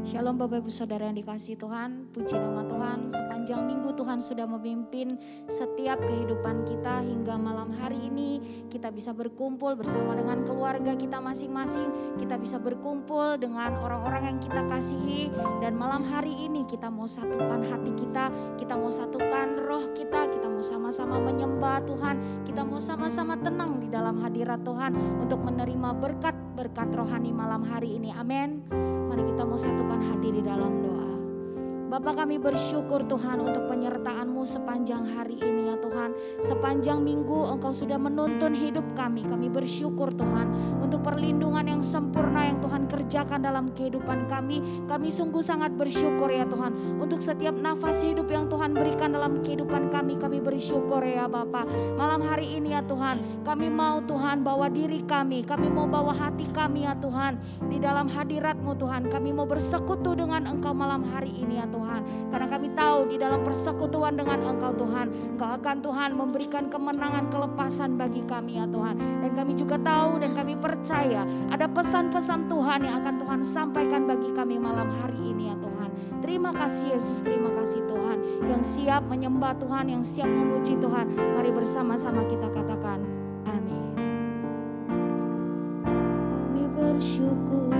Shalom Bapak Ibu Saudara yang dikasihi Tuhan, puji nama Tuhan. Sepanjang minggu Tuhan sudah memimpin setiap kehidupan kita hingga malam hari ini kita bisa berkumpul bersama dengan keluarga kita masing-masing. Kita bisa berkumpul dengan orang-orang yang kita kasihi, dan malam hari ini kita mau satukan hati kita mau satukan roh kita mau sama-sama menyembah Tuhan, kita mau sama-sama tenang di dalam hadirat Tuhan untuk menerima berkat-berkat rohani malam hari ini. Amin. Mari kita mau satukan hati di dalam doa. Bapa, kami bersyukur Tuhan untuk penyertaan-Mu sepanjang hari ini ya Tuhan. Sepanjang minggu Engkau sudah menuntun hidup kami. Kami bersyukur Tuhan untuk perlindungan yang sempurna yang Tuhan kerjakan dalam kehidupan kami. Kami sungguh sangat bersyukur ya Tuhan untuk setiap nafas hidup yang Tuhan berikan dalam kehidupan kami. Kami bersyukur ya Bapa. Malam hari ini ya Tuhan, kami mau Tuhan bawa diri kami mau bawa hati kami ya Tuhan di dalam hadirat-Mu Tuhan. Kami mau bersekutu dengan Engkau malam hari ini ya Tuhan. Karena kami tahu di dalam persekutuan dengan Engkau Tuhan, Engkau akan Tuhan memberikan kemenangan, kelepasan bagi kami ya Tuhan. Dan kami juga tahu dan kami percaya ada pesan-pesan Tuhan yang akan Tuhan sampaikan bagi kami malam hari ini ya Tuhan. Terima kasih Yesus, terima kasih Tuhan yang siap menyembah Tuhan, yang siap memuji Tuhan. Mari bersama-sama kita katakan amin. Kami bersyukur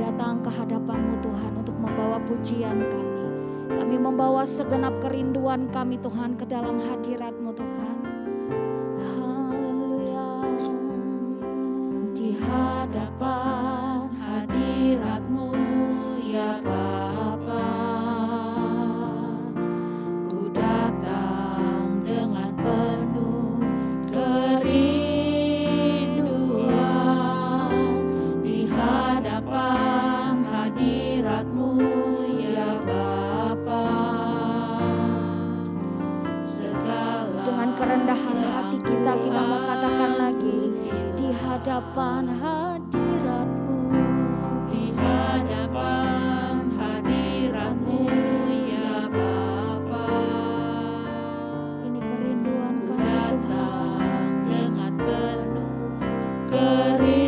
datang ke hadapan-Mu Tuhan untuk membawa pujian kami. Kami membawa segenap kerinduan kami Tuhan ke dalam hadirat-Mu Tuhan. Haleluya. Di hadapan hadirat-Mu ya Bapa, ku datang dengan penuh kerinduan di hadapan hadirat-Mu ya Bapa. Segala dengan kerendahan hati kita mau katakan lagi, di hadapan hadirat-Mu, di hadapan hadirat-Mu ya Bapa. Ini kerinduan kami Tuhan dengan penuh kerinduan.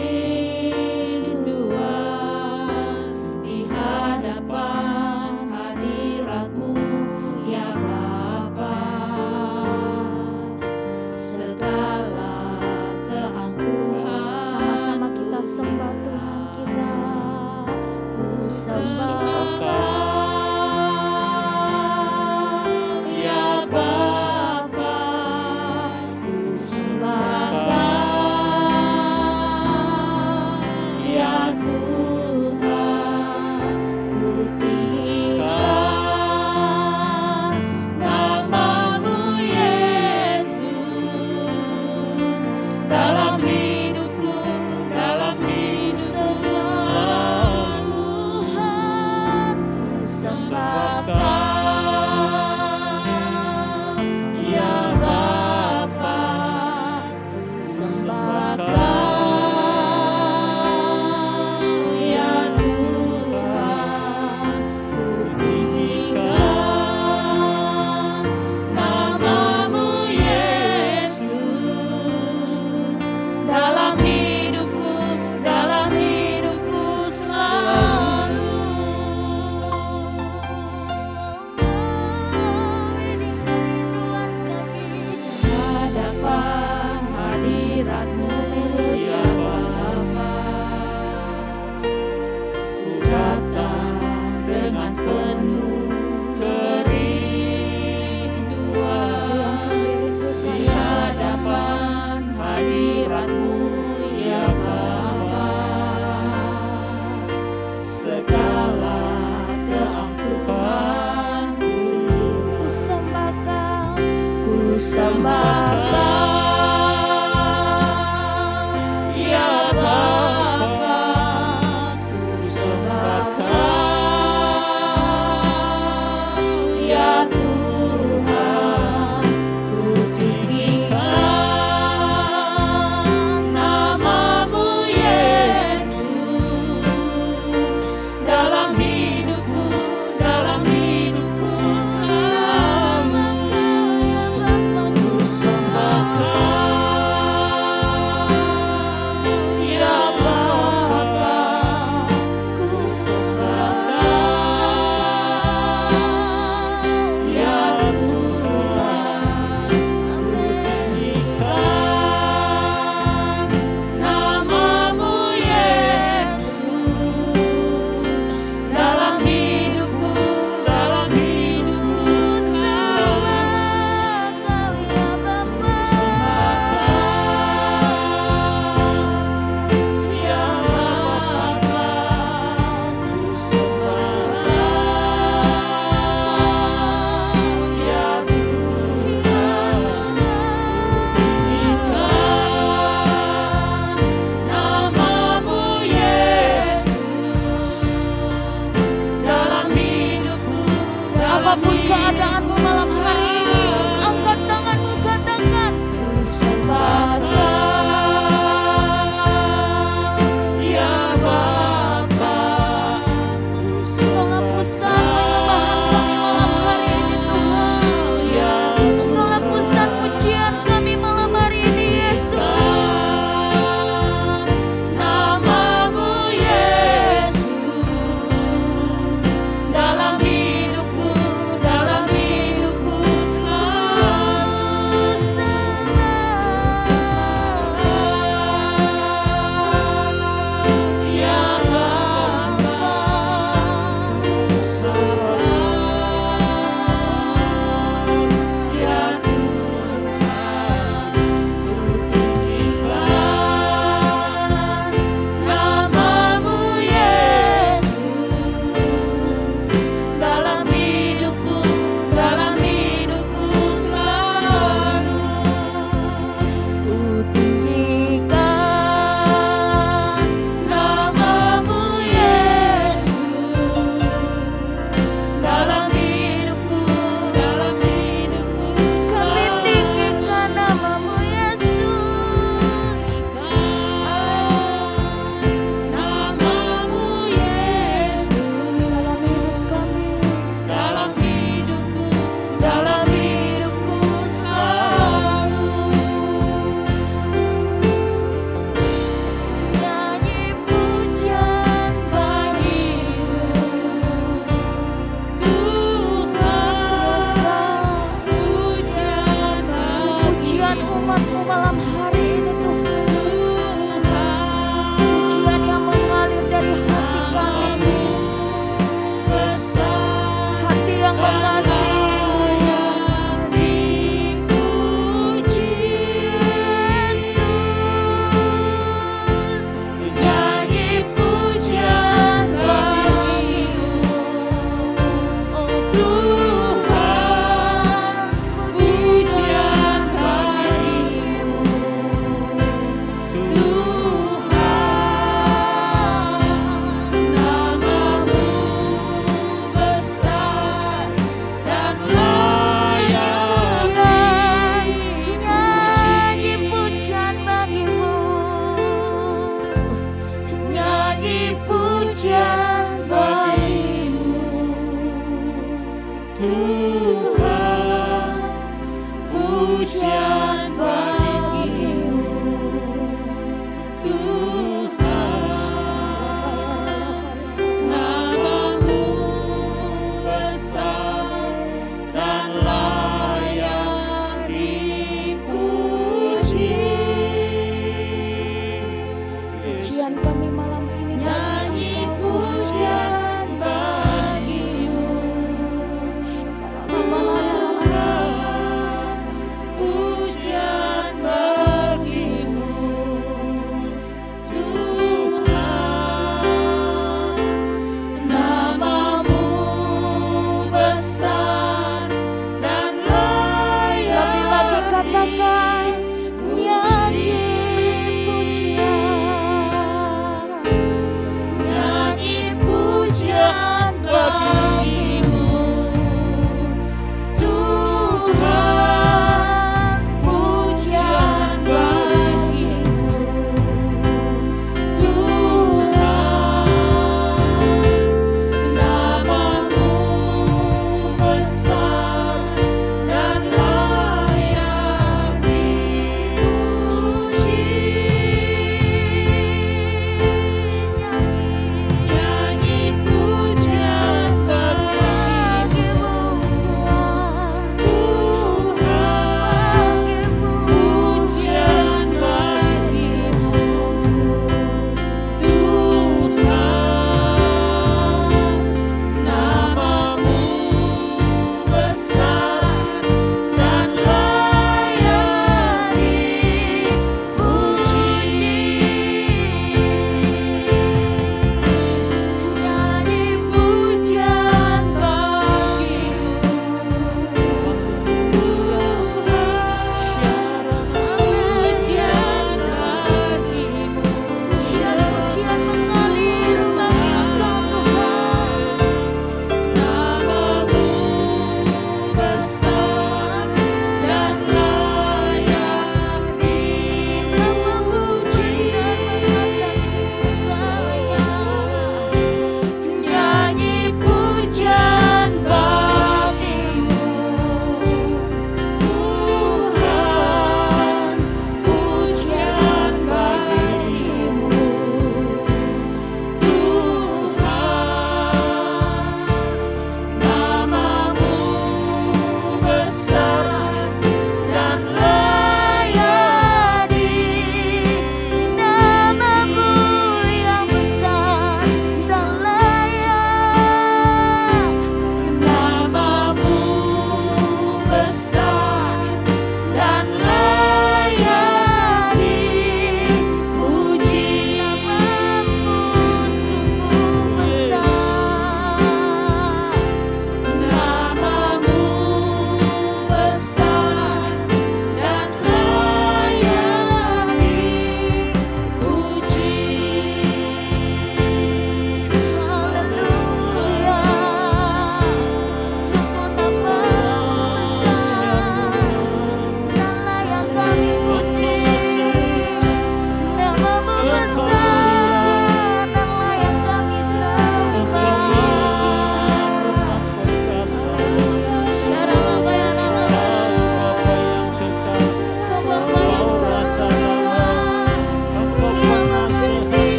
apapun keadaanmu malam hari ini, angkat tanganmu, katakan ku sembahkan ya Bapa. Engkaulah pusat penyembahan kami malam hari ini Tuhan. Engkaulah pusat pujian kami malam hari ini Yesus. Namamu Yesus dalam hidupku katakan nyanyi pujian.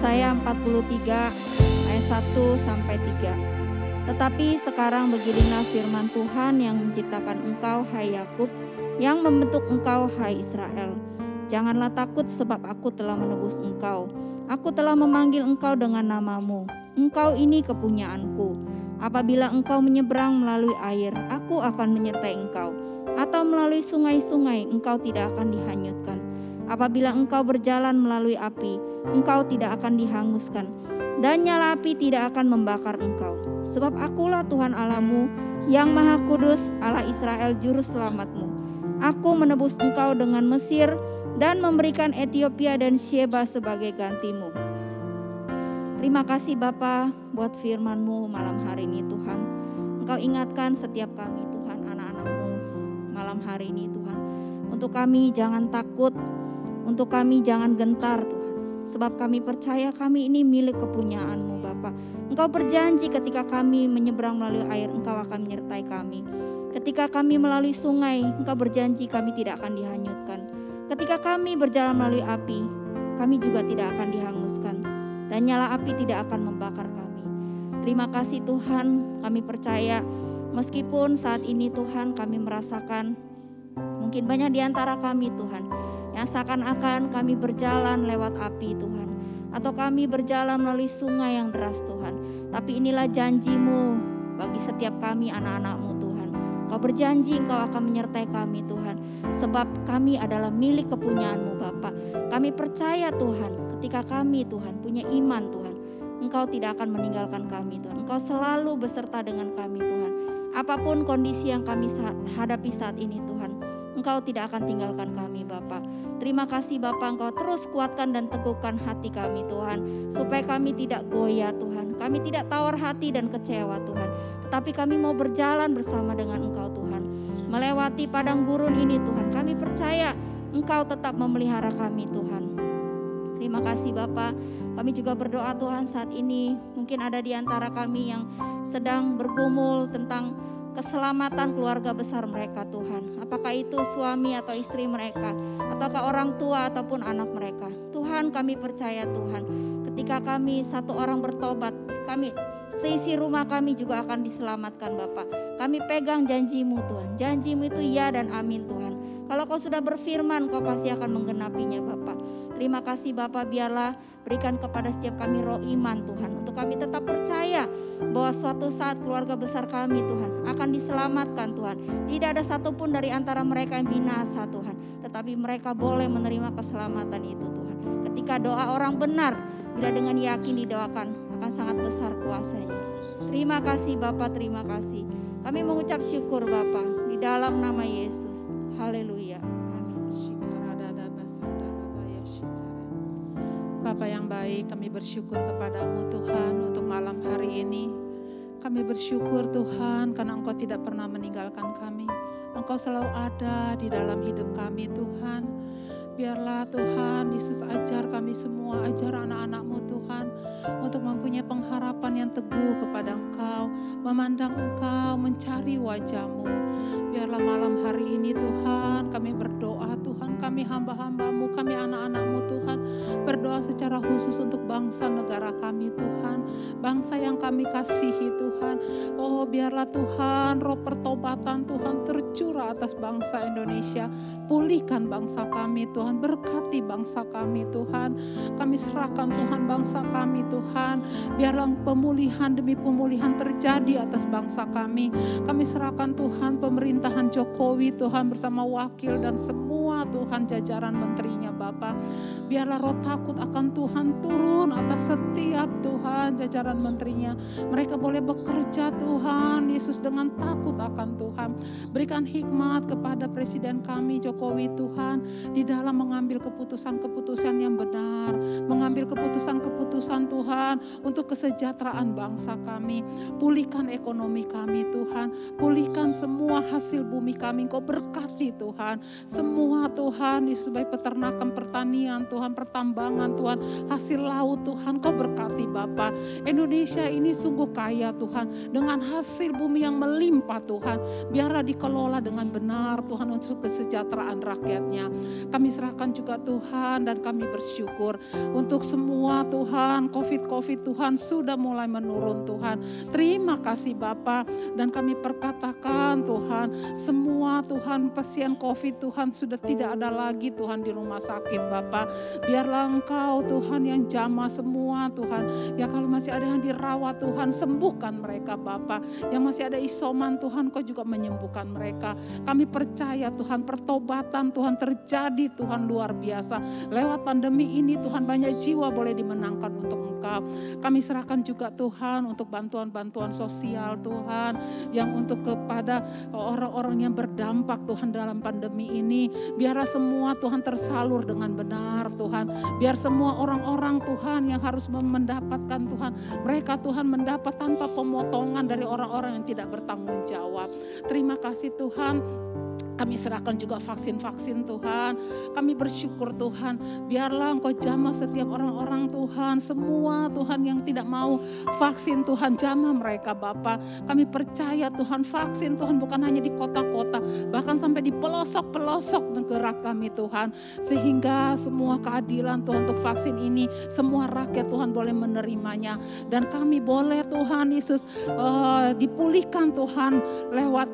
Yesaya 43 ayat 1 sampai 3. Tetapi sekarang beginilah firman Tuhan yang menciptakan engkau, hai Yakub, yang membentuk engkau, hai Israel. Janganlah takut, sebab aku telah menebus engkau. Aku telah memanggil engkau dengan namamu. Engkau ini kepunyaanku. Apabila engkau menyeberang melalui air, aku akan menyertai engkau. Atau melalui sungai-sungai, engkau tidak akan dihanyutkan. Apabila engkau berjalan melalui api, engkau tidak akan dihanguskan. Dan nyala api tidak akan membakar engkau. Sebab akulah Tuhan Allahmu yang Maha Kudus, Allah Israel, juru selamatmu. Aku menebus engkau dengan Mesir dan memberikan Ethiopia dan Sheba sebagai gantimu. Terima kasih Bapa buat firman-Mu malam hari ini Tuhan. Engkau ingatkan setiap kami Tuhan, anak-anak-Mu malam hari ini Tuhan. Untuk kami jangan takut, untuk kami jangan gentar Tuhan. Sebab kami percaya kami ini milik kepunyaan-Mu Bapa. Engkau berjanji ketika kami menyeberang melalui air, Engkau akan menyertai kami. Ketika kami melalui sungai, Engkau berjanji kami tidak akan dihanyutkan. Ketika kami berjalan melalui api, kami juga tidak akan dihanguskan. Dan nyala api tidak akan membakar kami. Terima kasih Tuhan, kami percaya meskipun saat ini Tuhan kami merasakan mungkin banyak di antara kami Tuhan yang seakan-akan kami berjalan lewat api Tuhan, atau kami berjalan melalui sungai yang deras Tuhan. Tapi inilah janji-Mu bagi setiap kami anak-anak-Mu Tuhan. Kau berjanji Engkau akan menyertai kami Tuhan, sebab kami adalah milik kepunyaan-Mu Bapa. Kami percaya Tuhan, ketika kami Tuhan punya iman Tuhan, Engkau tidak akan meninggalkan kami Tuhan. Engkau selalu beserta dengan kami Tuhan. Apapun kondisi yang kami hadapi saat ini Tuhan, Engkau tidak akan tinggalkan kami Bapa. Terima kasih Bapa, Engkau terus kuatkan dan teguhkan hati kami Tuhan, supaya kami tidak goyah Tuhan. Kami tidak tawar hati dan kecewa Tuhan, tetapi kami mau berjalan bersama dengan Engkau Tuhan. Melewati padang gurun ini Tuhan, kami percaya Engkau tetap memelihara kami Tuhan. Terima kasih Bapa. Kami juga berdoa Tuhan saat ini, mungkin ada di antara kami yang sedang bergumul tentang keselamatan keluarga besar mereka Tuhan. Apakah itu suami atau istri mereka, ataukah orang tua ataupun anak mereka. Tuhan, kami percaya Tuhan, ketika kami satu orang bertobat, kami seisi rumah kami juga akan diselamatkan Bapa. Kami pegang janji-Mu Tuhan. Janji-Mu itu ya dan amin Tuhan. Kalau Kau sudah berfirman, Kau pasti akan menggenapinya Bapa. Terima kasih Bapa, biarlah berikan kepada setiap kami roh iman Tuhan, untuk kami tetap percaya bahwa suatu saat keluarga besar kami Tuhan akan diselamatkan Tuhan. Tidak ada satupun dari antara mereka yang binasa Tuhan, tetapi mereka boleh menerima keselamatan itu Tuhan. Ketika doa orang benar, bila dengan yakin didoakan, akan sangat besar kuasanya. Terima kasih Bapa, terima kasih. Kami mengucap syukur Bapa di dalam nama Yesus. Haleluya. Bapa yang baik, kami bersyukur kepadamu Tuhan untuk malam hari ini. Kami bersyukur Tuhan karena Engkau tidak pernah meninggalkan kami. Engkau selalu ada di dalam hidup kami Tuhan. Biarlah Tuhan Yesus ajar kami semua, ajar anak-anak-Mu Tuhan, untuk mempunyai pengharapan yang teguh kepada Engkau, memandang Engkau, mencari wajah-Mu. Biarlah malam hari ini Tuhan kami berdoa Tuhan, kami hamba-hamba-Mu, kami anak-anak-Mu Tuhan, berdoa secara khusus untuk bangsa negara kami Tuhan, bangsa yang kami kasihi Tuhan. Oh biarlah Tuhan roh pertobatan Tuhan tercurah atas bangsa Indonesia. Pulihkan bangsa kami Tuhan, berkati bangsa kami Tuhan. Kami serahkan Tuhan bangsa kami Tuhan. Biarlah pemulihan demi pemulihan terjadi atas bangsa kami. Kami serahkan Tuhan pemerintahan Jokowi Tuhan bersama wakil dan semua Tuhan jajaran menterinya Bapa. Biarlah roh takut akan Tuhan turun atas setiap Tuhan jajaran menterinya. Mereka boleh bekerja Tuhan Yesus dengan takut akan Tuhan. Berikan hikmat kepada presiden kami Jokowi Tuhan, di dalam mengambil keputusan-keputusan yang benar, mengambil keputusan-keputusan Tuhan untuk kesejahteraan bangsa kami. Pulihkan ekonomi kami Tuhan, pulihkan semua hasil bumi kami. Engkau berkati Tuhan semua Tuhan, sebagai peternakan Tuhan, pertanian Tuhan, pertambangan Tuhan, hasil laut Tuhan, Kau berkati Bapa. Indonesia ini sungguh kaya Tuhan, dengan hasil bumi yang melimpah Tuhan. Biarlah dikelola dengan benar Tuhan untuk kesejahteraan rakyatnya. Kami serahkan juga Tuhan, dan kami bersyukur untuk semua Tuhan, COVID Tuhan sudah mulai menurun Tuhan. Terima kasih Bapa, dan kami perkatakan Tuhan, semua Tuhan pasien COVID Tuhan sudah tidak ada lagi Tuhan di rumah sakit Bapa. Biarlah Engkau Tuhan yang jamah semua Tuhan. Ya kalau masih ada yang dirawat Tuhan, sembuhkan mereka Bapa. Yang masih ada isoman Tuhan, Kau juga menyembuhkan mereka. Kami percaya Tuhan, pertobatan Tuhan terjadi Tuhan luar biasa. Lewat pandemi ini Tuhan, banyak jiwa boleh dimenangkan untuk Engkau. Kami serahkan juga Tuhan untuk bantuan-bantuan sosial Tuhan, yang untuk kepada orang-orang yang berdampak Tuhan dalam pandemi ini. Biarlah semua Tuhan tersalur dengan benar Tuhan. Biar semua orang-orang Tuhan yang harus mendapatkan Tuhan, mereka Tuhan mendapat tanpa pemotongan dari orang-orang yang tidak bertanggung jawab. Terima kasih Tuhan. Kami serahkan juga vaksin-vaksin Tuhan. Kami bersyukur Tuhan, biarlah Engkau jamah setiap orang-orang Tuhan. Semua Tuhan yang tidak mau vaksin Tuhan, jamah mereka Bapa. Kami percaya Tuhan, vaksin Tuhan bukan hanya di kota-kota, bahkan sampai di pelosok-pelosok negara kami Tuhan. Sehingga semua keadilan Tuhan untuk vaksin ini, semua rakyat Tuhan boleh menerimanya. Dan kami boleh Tuhan Yesus dipulihkan Tuhan lewat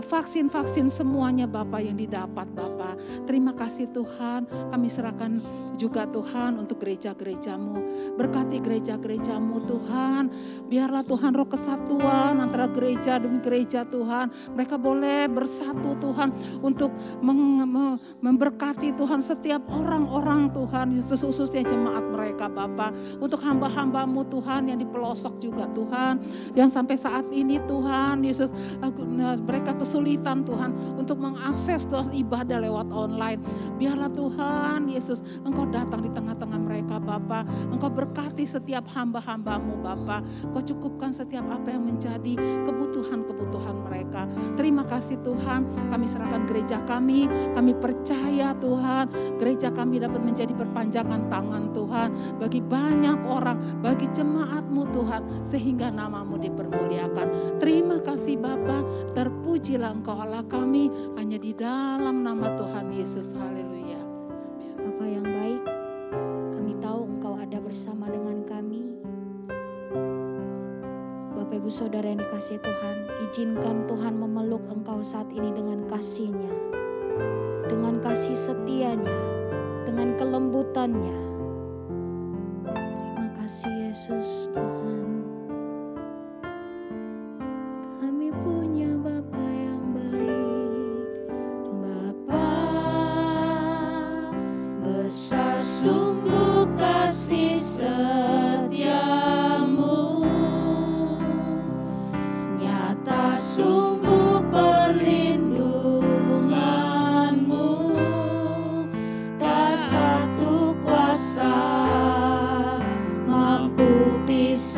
vaksin-vaksin semuanya Bapa yang didapat Bapa. Terima kasih Tuhan, kami serahkan juga Tuhan untuk gereja-gerejamu. Berkati gereja-gerejamu Tuhan. Biarlah Tuhan roh kesatuan antara gereja demi gereja Tuhan. Mereka boleh bersatu Tuhan untuk memberkati Tuhan setiap orang-orang Tuhan, khususnya jemaat mereka Bapa. Untuk hamba-hambamu Tuhan yang di pelosok juga Tuhan, yang sampai saat ini Tuhan Yesus mereka kesulitan Tuhan untuk mengakses Tuhan ibadah lewat online. Biarlah Tuhan Yesus Engkau datang di tengah-tengah mereka Bapa. Engkau berkati setiap hamba-hambamu Bapa. Engkau cukupkan setiap apa yang menjadi kebutuhan-kebutuhan mereka. Terima kasih Tuhan, kami serahkan gereja kami. Kami percaya Tuhan, gereja kami dapat menjadi perpanjangan tangan Tuhan bagi banyak orang, bagi jemaat-Mu Tuhan, sehingga nama-Mu dipermuliakan. Terima kasih Bapa, terpujilah Engkau Allah kami, hanya di dalam nama Tuhan Yesus. Haleluya. Bapa yang baik, kami tahu Engkau ada bersama dengan kami. Bapak Ibu Saudara yang dikasihi Tuhan, izinkan Tuhan memeluk Engkau saat ini dengan kasih-Nya, dengan kasih setia-Nya, dengan kelembutan-Nya. Terima kasih Yesus Tuhan. Kami punya Bapa yang baik, Bapa besar sungguh kasih setiamu, nyata sungguh perlindunganmu, tak satu kuasa mampu pisah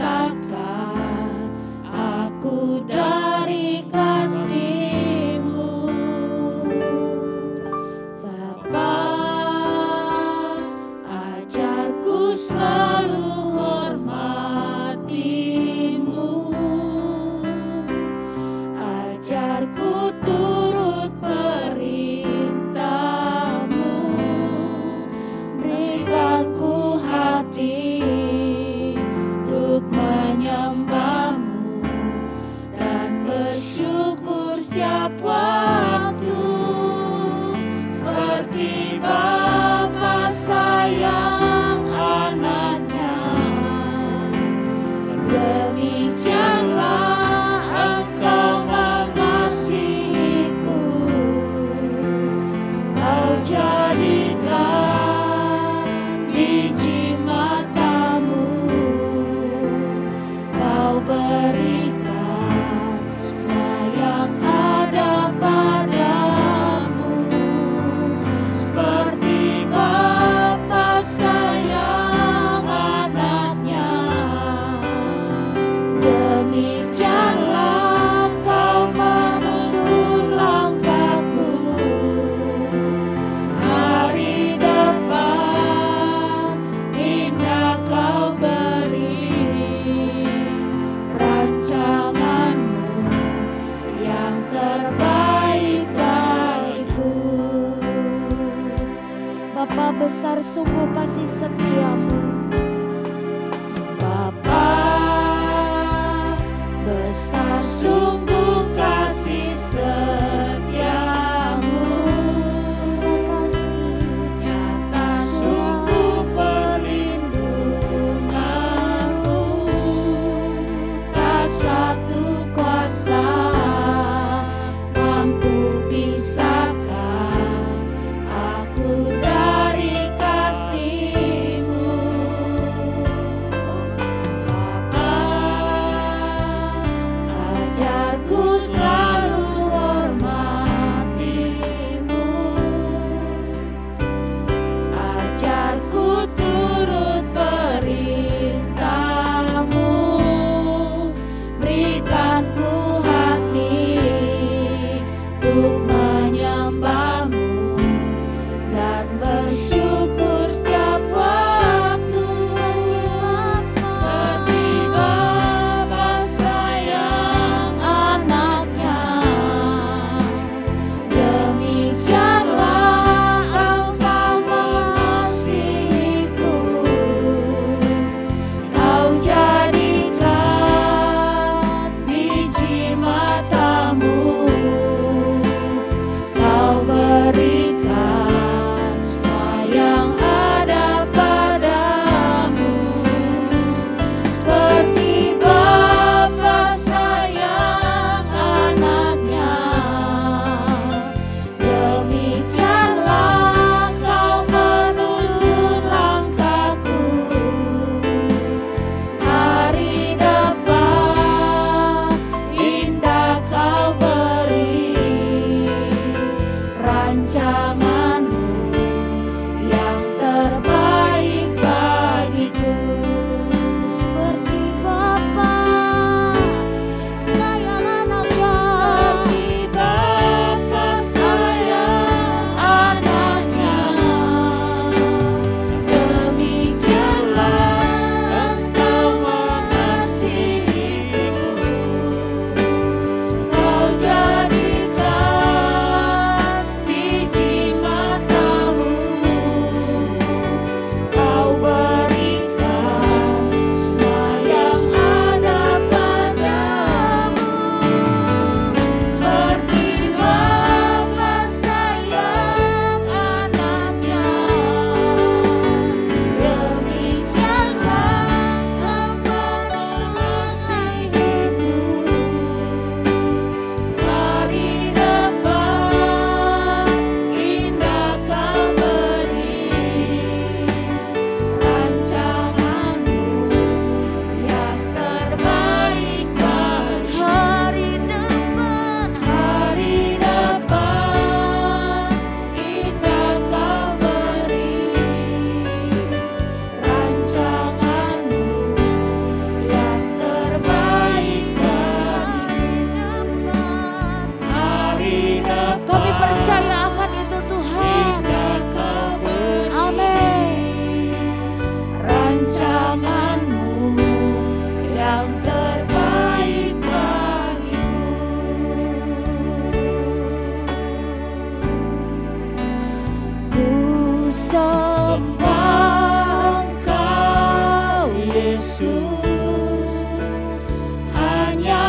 hanya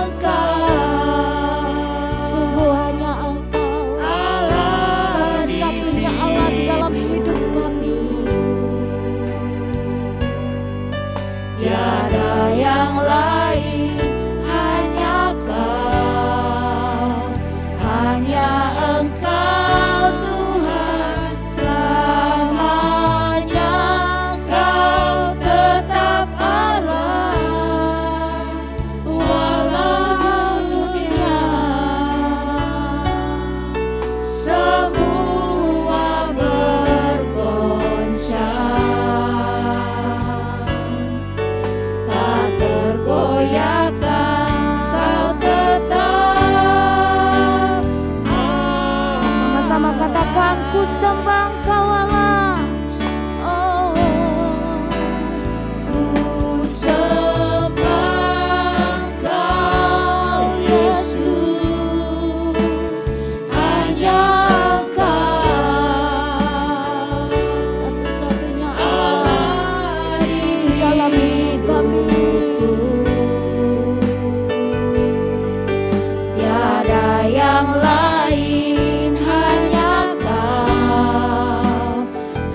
Engkau, Sungguh hanya Engkau, satu-satunya Allah di dalam hidup kami. tiada yang lain, hanya Kau, hanya Engkau Tuhan selamanya. Kau tetap Allah walau dunia semua bergoncang, tak tergoyahkan. Kau tetap Sama-sama katakan, ku sembah Engkau Allah. Oh, ku sembah Engkau Yesus, hanya Engkau satu-satunya Allah di dalam hidup kami. tiada yang lain, hanya Kau,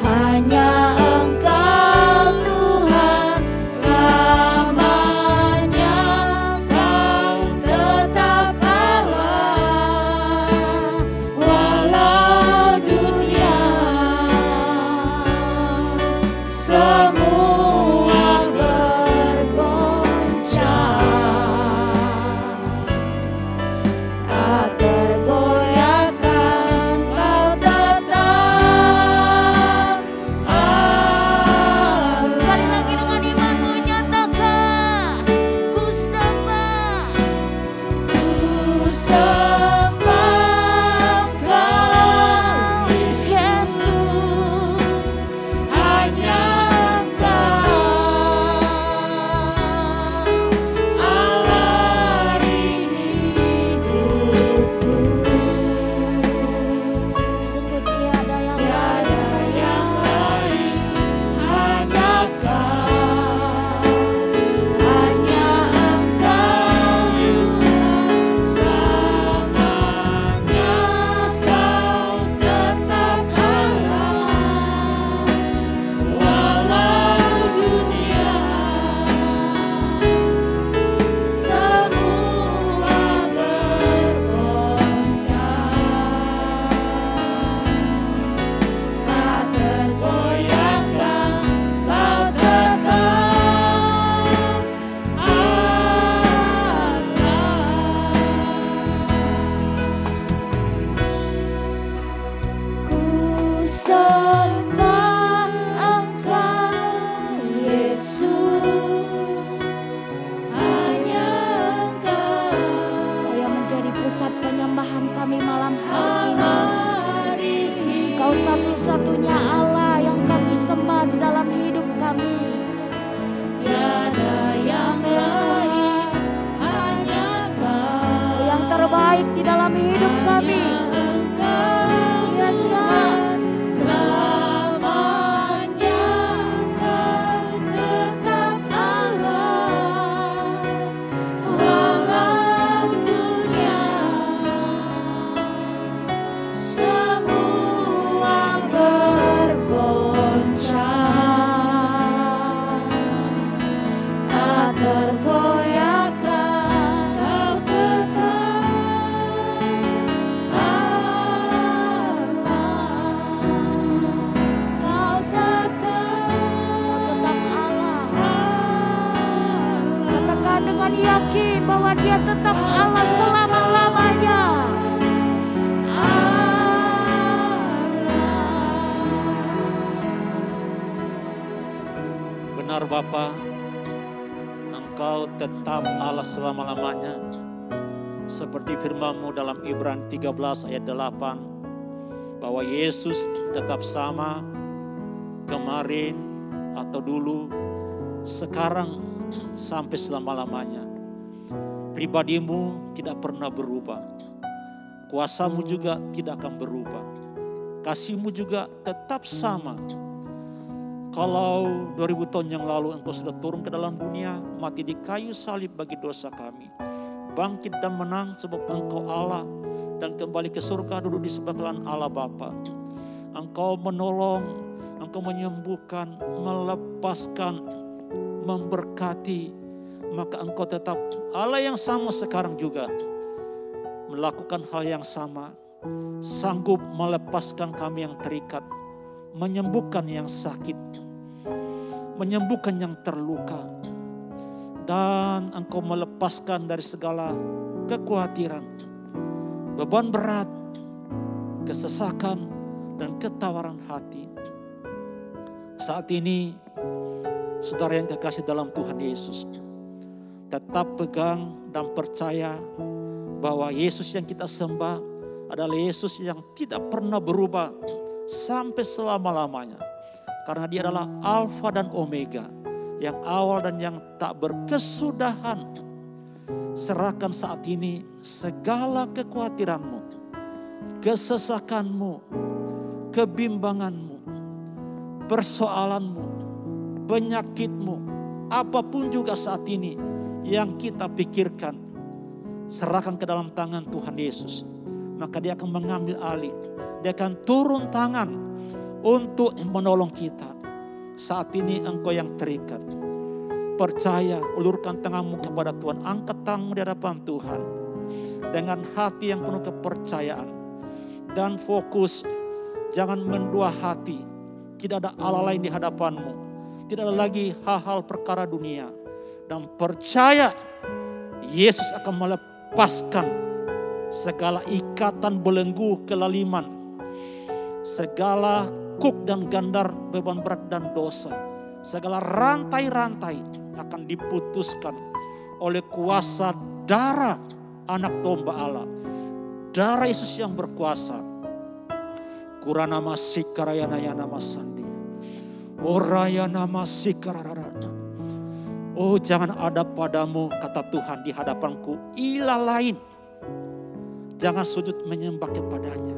hanya Engkau Tuhan selamanya. Kau tetap Allah walau dunia semua bergoncang, tak tergoyahkan. Kau tetap Allah. Sekali lagi dengan imanmu nyatakan, ku sembah. Ku sembah Engkau Yesus, hanya Engkau Allah di hidupku. Sungguh tiada yang Tiada yang lain, hanya Kau, hanya Engkau Yesus selamanya. Kau tetap Allah walau dunia semua bergoncang, tak tergoyahkan. Kau tetap Allah. Ku sembah Engkau Yesus, hanya Engkau Kau yang menjadi pusat penyembahan kami malam hari ini. Allah di Kau satu-satunya Allah yang kami sembah di dalam hidup kami. tiada yang lain, hanya Kau Yang terbaik di dalam hidup kami. Engkau Yes, God. selamanya. Kau tetap Allah walau dunia semua bergoncang, tak tergoyahkan. Kau tetap yakin bahwa Dia tetap Allah selama-lamanya. Benar Bapa, Engkau tetap Allah selama-lamanya. Seperti firman-Mu dalam Ibrani 13 ayat 8, bahwa Yesus tetap sama kemarin atau dulu, sekarang sampai selama-lamanya. Pribadi-Mu tidak pernah berubah. Kuasa-Mu juga tidak akan berubah. Kasih-Mu juga tetap sama. Kalau 2000 tahun yang lalu Engkau sudah turun ke dalam dunia, mati di kayu salib bagi dosa kami, bangkit dan menang sebab Engkau Allah, dan kembali ke surga duduk di sebelah kanan Allah Bapa. Engkau menolong, Engkau menyembuhkan, melepaskan, memberkati, maka Engkau tetap Allah yang sama sekarang juga melakukan hal yang sama, sanggup melepaskan kami yang terikat, menyembuhkan yang sakit, menyembuhkan yang terluka, dan Engkau melepaskan dari segala kekhawatiran, beban berat, kesesakan, dan ketawaran hati. Saat ini, saudara yang kekasih dalam Tuhan Yesus, tetap pegang dan percaya bahwa Yesus yang kita sembah adalah Yesus yang tidak pernah berubah sampai selama-lamanya. Karena Dia adalah Alfa dan Omega, yang awal dan yang tak berkesudahan. Serahkan saat ini segala kekhawatiranmu, kesesakanmu, kebimbanganmu, persoalanmu, penyakitmu, apapun juga saat ini yang kita pikirkan, serahkan ke dalam tangan Tuhan Yesus. Maka Dia akan mengambil alih, Dia akan turun tangan untuk menolong kita. Saat ini engkau yang terikat, percaya, ulurkan tanganmu kepada Tuhan, angkat tanganmu di hadapan Tuhan dengan hati yang penuh kepercayaan dan fokus. Jangan mendua hati. Tidak ada Allah lain di hadapanmu, tidak ada lagi hal-hal perkara dunia, dan percaya Yesus akan melepaskan segala ikatan belenggu kelaliman, segala kuk dan gandar beban berat dan dosa, segala rantai-rantai akan diputuskan oleh kuasa darah anak domba Allah, darah Yesus yang berkuasa. Kurana masikarayana yana masandi, orayana masikararara. Oh, jangan ada padamu, kata Tuhan, di hadapanku ilah lain. Jangan sujud menyembah kepadanya.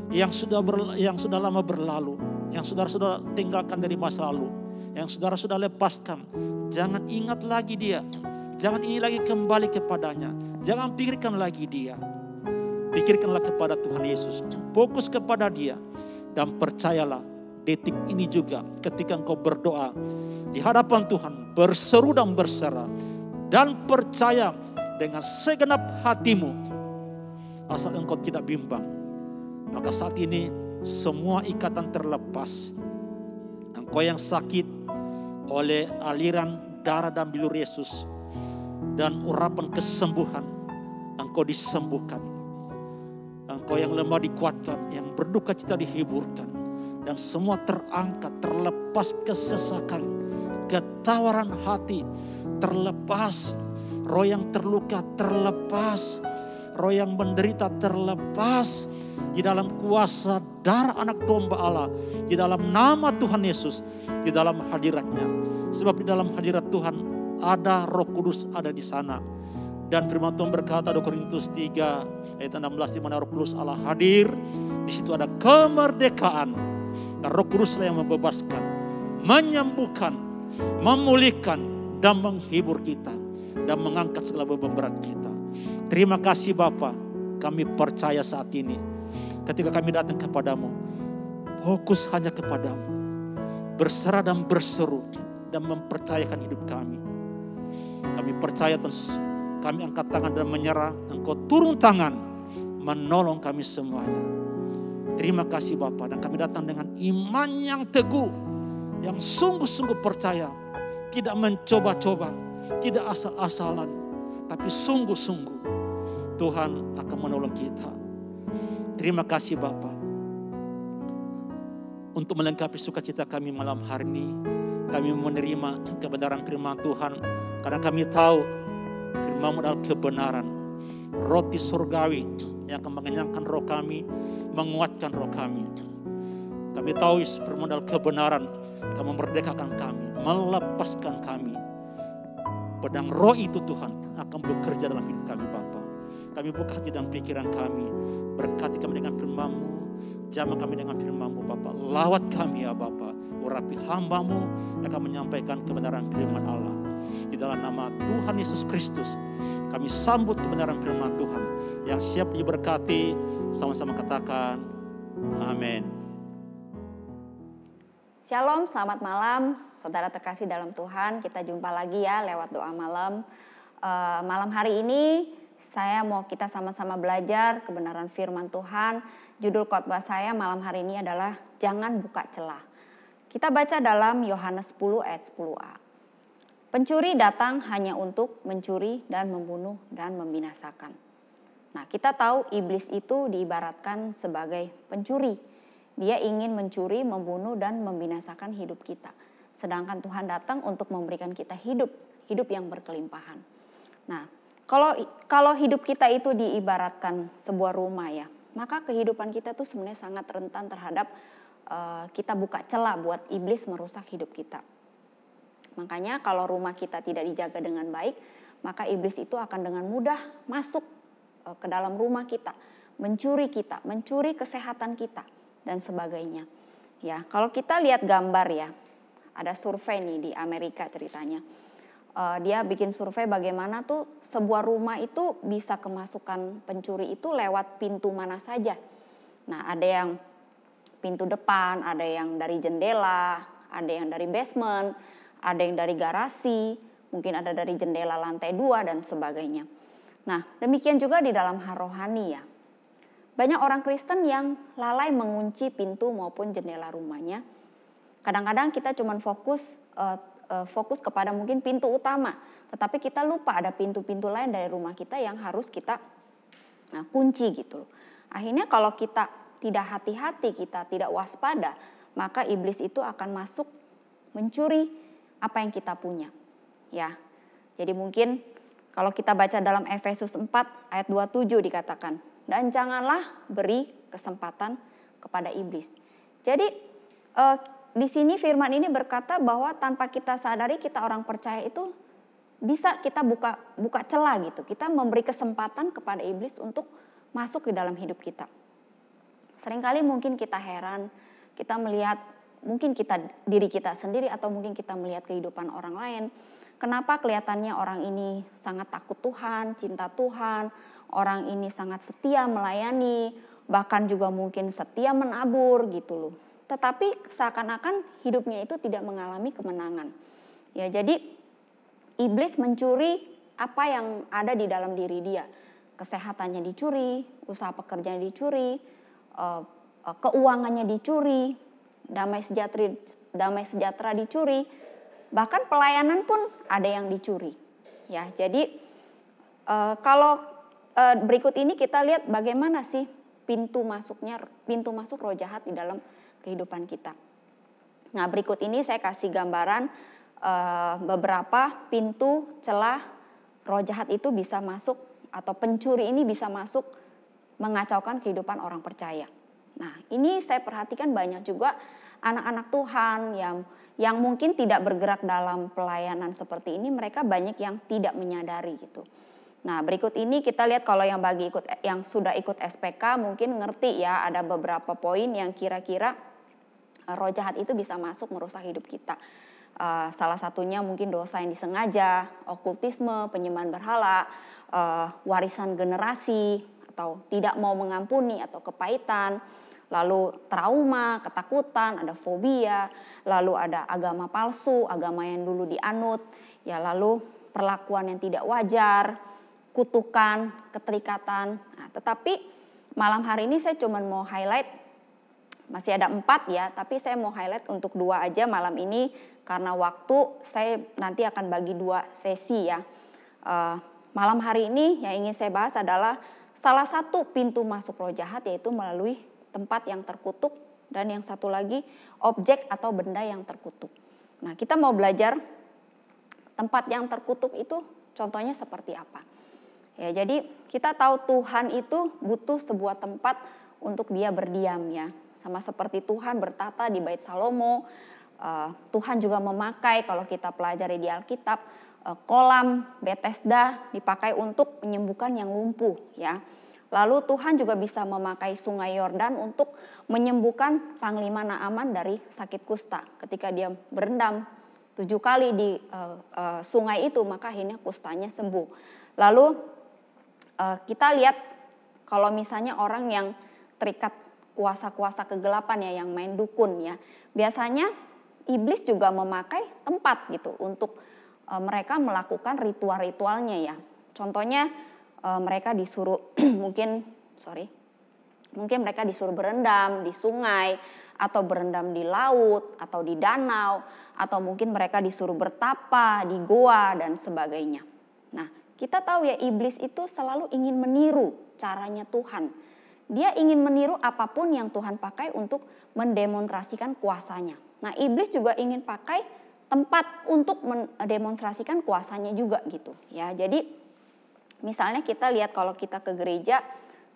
Yang sudah lama berlalu, yang saudara tinggalkan dari masa lalu, yang saudara sudah lepaskan, jangan ingat lagi dia. Jangan ingin lagi kembali kepadanya. Jangan pikirkan lagi dia. Pikirkanlah kepada Tuhan Yesus. Fokus kepada Dia. Dan percayalah, detik ini juga ketika engkau berdoa di hadapan Tuhan, berseru dan berserah, dan percaya dengan segenap hatimu, asal engkau tidak bimbang, maka saat ini semua ikatan terlepas. Engkau yang sakit oleh aliran darah dan bilur Yesus dan urapan kesembuhan, engkau disembuhkan. Engkau yang lemah dikuatkan, yang berduka cita dihiburkan, dan semua terangkat, terlepas kesesakan, ketawaran hati terlepas, roh yang terluka terlepas, roh yang menderita terlepas, di dalam kuasa darah anak domba Allah, di dalam nama Tuhan Yesus, di dalam hadiratnya. Sebab di dalam hadirat Tuhan ada Roh Kudus ada di sana. Dan firman Tuhan berkata 2 Korintus 3 ayat 16, di mana Roh Kudus Allah hadir, di situ ada kemerdekaan. Dan Roh Kuduslah yang membebaskan, menyembuhkan, memulihkan, dan menghibur kita, dan mengangkat segala beban berat kita. Terima kasih Bapa, kami percaya saat ini ketika kami datang kepadamu, fokus hanya kepadamu, berserah dan berseru, dan mempercayakan hidup kami. Kami percaya Tuhan, kami angkat tangan dan menyerah, Engkau turun tangan menolong kami semuanya. Terima kasih Bapa, dan kami datang dengan iman yang teguh, yang sungguh-sungguh percaya, tidak mencoba-coba, tidak asal-asalan, tapi sungguh-sungguh Tuhan akan menolong kita. Terima kasih Bapa, untuk melengkapi sukacita kami malam hari ini, kami menerima kebenaran firman Tuhan, karena kami tahu firman-Mu adalah kebenaran, roti surgawi yang akan mengenyangkan roh kami, menguatkan roh kami. Kami tahu firman adalah kebenaran, akan memerdekakan kami, melepaskan kami. Pedang roh itu Tuhan akan bekerja dalam hidup kami Bapa. Kami buka hati dan pikiran kami, berkati kami dengan firman-Mu, Jamah kami dengan firman-Mu Bapa. Lawat kami ya Bapa. Urapi hamba-Mu yang akan menyampaikan kebenaran firman Allah. Di dalam nama Tuhan Yesus Kristus, kami sambut kebenaran firman Tuhan yang siap diberkati. Sama-sama katakan, amin. Shalom, selamat malam, saudara terkasih dalam Tuhan. Kita jumpa lagi ya lewat doa malam. Malam hari ini kita sama-sama belajar kebenaran firman Tuhan. Judul khotbah saya malam hari ini adalah jangan buka celah. Kita baca dalam Yohanes 10 ayat 10a. Pencuri datang hanya untuk mencuri dan membunuh dan membinasakan. Nah, kita tahu iblis itu diibaratkan sebagai pencuri. Dia ingin mencuri, membunuh, dan membinasakan hidup kita. Sedangkan Tuhan datang untuk memberikan kita hidup yang berkelimpahan. Nah, kalau hidup kita itu diibaratkan sebuah rumah ya, maka kehidupan kita tuh sebenarnya sangat rentan terhadap kita buka celah buat iblis merusak hidup kita. Makanya kalau rumah kita tidak dijaga dengan baik, maka iblis itu akan dengan mudah masuk ke dalam rumah kita, mencuri kesehatan kita dan sebagainya. Ya, kalau kita lihat gambar ya, ada survei nih di Amerika ceritanya. Dia bikin survei bagaimana tuh sebuah rumah itu bisa kemasukan pencuri itu lewat pintu mana saja. Nah, ada yang pintu depan, ada yang dari jendela, ada yang dari basement, ada yang dari garasi, mungkin ada dari jendela lantai 2 dan sebagainya. Nah, demikian juga di dalam hal rohani ya. Banyak orang Kristen yang lalai mengunci pintu maupun jendela rumahnya. Kadang-kadang kita cuma fokus kepada mungkin pintu utama, tetapi kita lupa ada pintu-pintu lain dari rumah kita yang harus kita kunci gitu. Akhirnya kalau kita tidak hati-hati, kita tidak waspada, maka iblis itu akan masuk mencuri apa yang kita punya. Ya. Jadi mungkin kalau kita baca dalam Efesus 4 ayat 27 dikatakan, dan janganlah beri kesempatan kepada iblis. Jadi di sini firman ini berkata bahwa tanpa kita sadari kita orang percaya itu bisa kita buka celah gitu. Kita memberi kesempatan kepada iblis untuk masuk ke dalam hidup kita. Seringkali mungkin kita heran, kita melihat mungkin diri kita sendiri atau mungkin kita melihat kehidupan orang lain. Kenapa kelihatannya orang ini sangat takut Tuhan, cinta Tuhan, orang ini sangat setia melayani, bahkan juga mungkin setia menabur gitu loh. Tetapi seakan-akan hidupnya itu tidak mengalami kemenangan. Ya, jadi iblis mencuri apa yang ada di dalam diri dia. Kesehatannya dicuri, usaha pekerjaannya dicuri, keuangannya dicuri, damai sejahtera dicuri, bahkan pelayanan pun ada yang dicuri. Ya, jadi kalau berikut ini kita lihat bagaimana sih pintu masuk roh jahat di dalam kehidupan kita. Nah, berikut ini saya kasih gambaran beberapa pintu celah roh jahat itu bisa masuk atau pencuri ini bisa masuk mengacaukan kehidupan orang percaya. Nah, ini saya perhatikan banyak juga anak-anak Tuhan yang mungkin tidak bergerak dalam pelayanan seperti ini, mereka banyak yang tidak menyadari gitu. Nah, berikut ini kita lihat kalau yang sudah ikut SPK mungkin ngerti ya, ada beberapa poin yang kira-kira roh jahat itu bisa masuk merusak hidup kita. Salah satunya mungkin dosa yang disengaja, okultisme, penyembahan berhala, warisan generasi, atau tidak mau mengampuni atau kepahitan, lalu trauma, ketakutan, ada fobia, lalu ada agama palsu, agama yang dulu dianut, ya lalu perlakuan yang tidak wajar, kutukan, keterikatan. Nah, tetapi malam hari ini saya cuma mau highlight, masih ada 4 ya, tapi saya mau highlight untuk 2 aja malam ini karena waktu saya nanti akan bagi 2 sesi ya. Malam hari ini yang ingin saya bahas adalah salah satu pintu masuk roh jahat yaitu melalui tempat yang terkutuk dan yang satu lagi objek atau benda yang terkutuk. Nah, kita mau belajar tempat yang terkutuk itu contohnya seperti apa. Ya, jadi kita tahu Tuhan itu butuh sebuah tempat untuk dia berdiam ya. Sama seperti Tuhan bertata di Bait Salomo, Tuhan juga memakai kalau kita pelajari di Alkitab, kolam Bethesda dipakai untuk menyembuhkan yang lumpuh ya. Lalu Tuhan juga bisa memakai sungai Yordan untuk menyembuhkan Panglima Naaman dari sakit kusta. Ketika dia berendam 7 kali di sungai itu, maka akhirnya kustanya sembuh. Lalu kita lihat kalau misalnya orang yang terikat kuasa-kuasa kegelapan ya, yang main dukun ya, biasanya iblis juga memakai tempat gitu untuk mereka melakukan ritual-ritualnya ya. Contohnya mereka disuruh mungkin mereka disuruh berendam di sungai, atau berendam di laut, atau di danau, atau mungkin mereka disuruh bertapa di goa dan sebagainya. Nah, kita tahu ya, iblis itu selalu ingin meniru caranya Tuhan. Dia ingin meniru apapun yang Tuhan pakai untuk mendemonstrasikan kuasanya. Nah, iblis juga ingin pakai tempat untuk mendemonstrasikan kuasanya juga gitu ya. Jadi misalnya kita lihat kalau kita ke gereja,